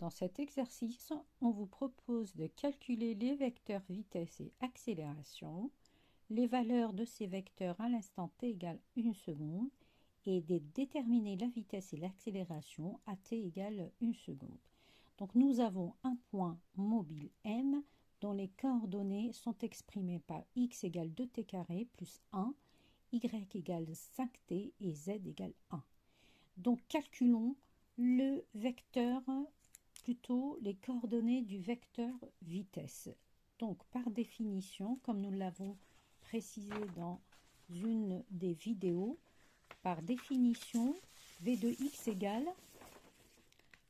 Dans cet exercice, on vous propose de calculer les vecteurs vitesse et accélération, les valeurs de ces vecteurs à l'instant t égale 1 seconde et de déterminer la vitesse et l'accélération à t égale 1 seconde. Donc nous avons un point mobile M dont les coordonnées sont exprimées par x égale 2t carré plus 1, y égale 5t et z égale 1. Donc calculons le vecteur, plutôt les coordonnées du vecteur vitesse. Donc par définition, comme nous l'avons précisé dans une des vidéos, par définition, v de x égale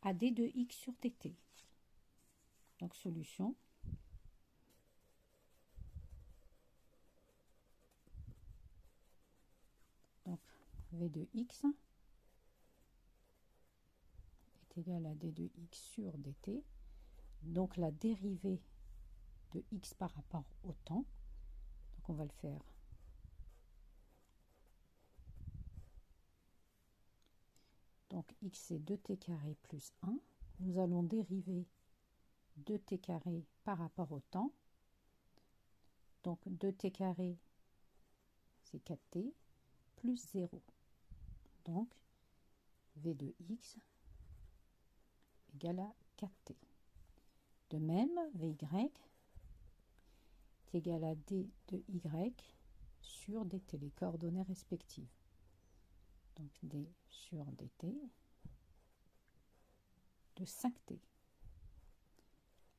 à d de x sur dt. Donc solution. Donc v de x est égal à d de x sur dt. Donc la dérivée de x par rapport au temps. Donc on va le faire. Donc x c'est 2t carré plus 1. Nous allons dériver 2t carré par rapport au temps. Donc 2t carré c'est 4t plus 0. Donc v de x égale à 4t. De même, vy est égal à d de y sur dt, les coordonnées respectives. Donc d sur dt de 5t.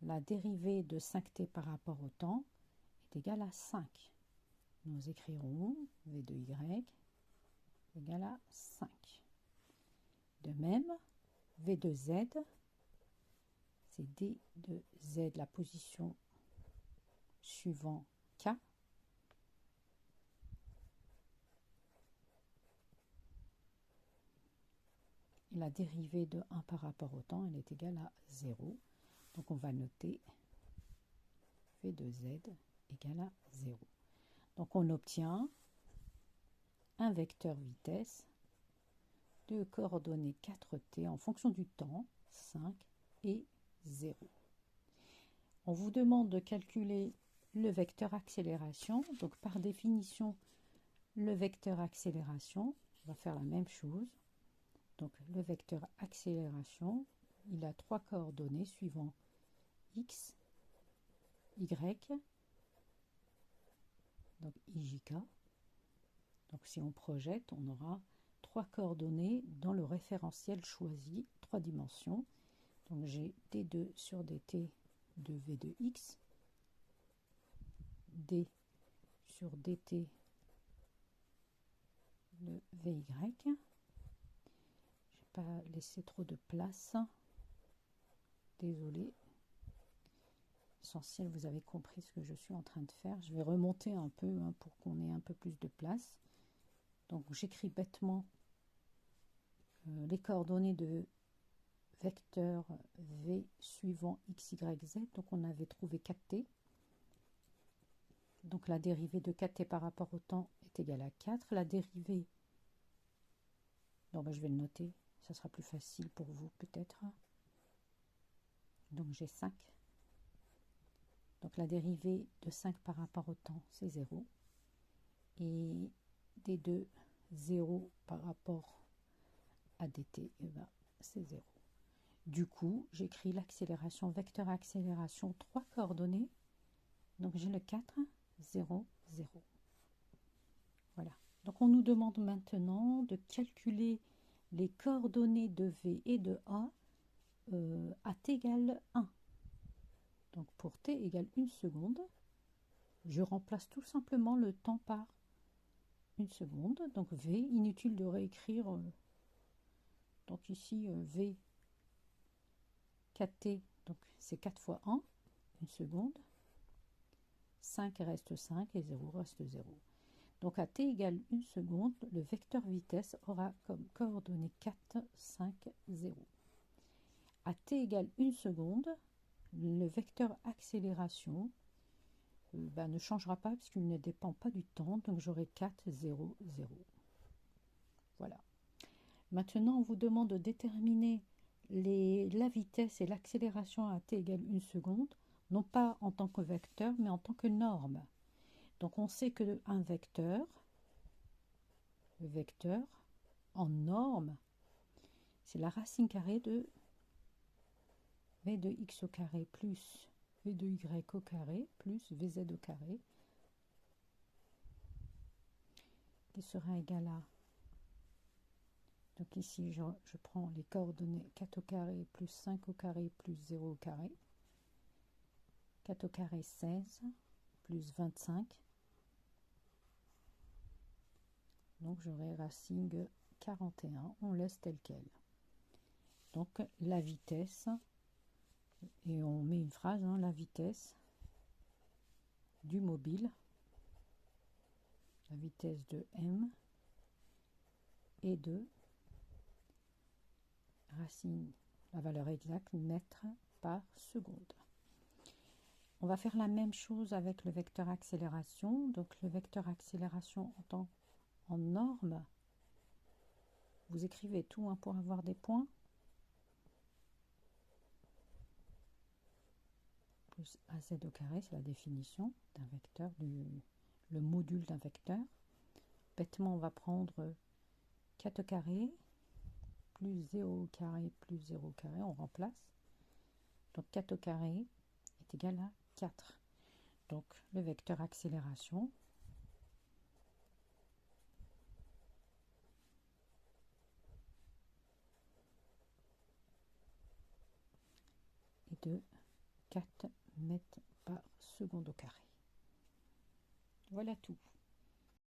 La dérivée de 5t par rapport au temps est égale à 5. Nous écrirons v de y égale à 5. De même, v de z, c'est d de z, la position suivant k. Et la dérivée de 1 par rapport au temps, elle est égale à 0. Donc on va noter v de z égale à 0. Donc on obtient un vecteur vitesse de coordonnées 4t en fonction du temps, 5 et 0. On vous demande de calculer le vecteur accélération. Donc par définition, le vecteur accélération, on va faire la même chose. Donc le vecteur accélération, il a 3 coordonnées suivant x, y, donc ijk. Donc si on projette, on aura 3 coordonnées dans le référentiel choisi, 3 dimensions. Donc j'ai d2 sur dt de v de x, d sur dt de vy. Je n'ai pas laissé trop de place. Désolé. Essentiel, vous avez compris ce que je suis en train de faire. Je vais remonter un peu pour qu'on ait un peu plus de place. Donc j'écris bêtement les coordonnées de vecteur v suivant x, y, z. Donc on avait trouvé 4t. Donc la dérivée de 4t par rapport au temps est égale à 4. La dérivée, donc je vais le noter, ça sera plus facile pour vous peut-être. Donc j'ai 5. Donc la dérivée de 5 par rapport au temps, c'est 0. Et d2, 0 par rapport à dt, eh ben, c'est 0. Du coup, j'écris l'accélération, vecteur accélération, 3 coordonnées. Donc j'ai le 4, 0, 0. Voilà. Donc on nous demande maintenant de calculer les coordonnées de v et de a à t égale 1. Donc pour t égale 1 seconde, je remplace tout simplement le temps par 1 seconde. Donc v, inutile de réécrire. Donc ici v 4t, donc c'est 4 fois 1, 1 seconde. 5 reste 5 et 0 reste 0. Donc à t égale 1 seconde, le vecteur vitesse aura comme coordonnées 4, 5, 0. À t égale 1 seconde, le vecteur accélération ne changera pas puisqu'il ne dépend pas du temps. Donc j'aurai 4, 0, 0. Voilà. Maintenant, on vous demande de déterminer la vitesse et l'accélération à t égale 1 seconde, non pas en tant que vecteur, mais en tant que norme. Donc on sait que un vecteur, le vecteur en norme, c'est la racine carrée de v de x au carré plus v de y au carré plus vz au carré, qui sera égal à, donc ici je prends les coordonnées 4 au carré plus 5 au carré plus 0 au carré, 4 au carré 16 plus 25, donc j'aurai racine de 41, on laisse tel quel. Donc la vitesse, et on met une phrase, hein, la vitesse du mobile, la vitesse de m est de racine, la valeur exacte, mètres par seconde. On va faire la même chose avec le vecteur accélération. Donc le vecteur accélération en norme, vous écrivez tout, hein, pour avoir des points. Plus az au carré, c'est la définition d'un vecteur, le module d'un vecteur. Bêtement, on va prendre 4 au carré plus 0 au carré plus 0 au carré, on remplace. Donc 4 au carré est égal à 4. Donc le vecteur accélération est de 4 mètres par seconde au carré. Voilà tout.